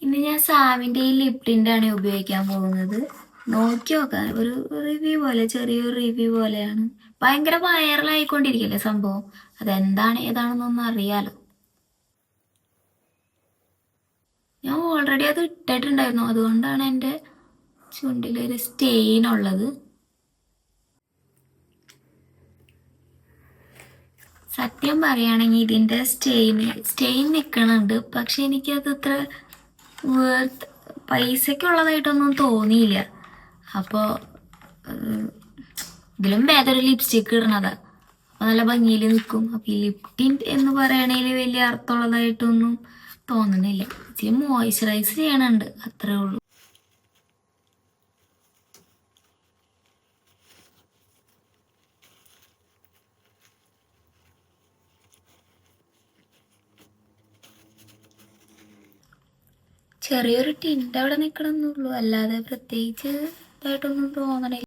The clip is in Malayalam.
ഇന്ന് ഞാൻ സാമിൻ്റെ ഈ ലിപ് ടിൻ്റാണ് ഉപയോഗിക്കാൻ പോകുന്നത്. നോക്കി നോക്കാം, ഒരു റിവ്യൂ പോലെ, ചെറിയൊരു റിവ്യൂ പോലെയാണ്. ഭയങ്കര വൈറലായിക്കൊണ്ടിരിക്കില്ലേ സംഭവം, അതെന്താണ് ഏതാണെന്നൊന്നും അറിയാലോ. ഞാൻ ഓൾറെഡി അത് ഇട്ടിട്ടുണ്ടായിരുന്നു, അതുകൊണ്ടാണ് എൻ്റെ ചുണ്ടിലൊരു സ്റ്റെയിൻ ഉള്ളത്. സത്യം പറയുകയാണെങ്കിൽ ഇതിൻ്റെ സ്റ്റെയിൻ നിൽക്കണുണ്ട്, പക്ഷെ എനിക്കത് അത്ര പൈസക്കുള്ളതായിട്ടൊന്നും തോന്നിയില്ല. അപ്പോൾ ഇതിലും ഭേദം ലിപ്സ്റ്റിക്ക് ഇടണതാ, അപ്പോൾ നല്ല ഭംഗിയിൽ നിൽക്കും. അപ്പോൾ ഈ ലിപ് ടിൻറ്റ് എന്ന് പറയണതിൽ വലിയ അർത്ഥമുള്ളതായിട്ടൊന്നും തോന്നുന്നില്ല. ഇച്ചിരി മോയ്സ്ചറൈസ് ചെയ്യണുണ്ട്, അത്രേ ഉള്ളൂ. ചെറിയൊരു ടിൻറ്റ് അവിടെ നിൽക്കണമെന്നുള്ളൂ, അല്ലാതെ പ്രത്യേകിച്ച് ഇതായിട്ടൊന്നും തോന്നണില്ല.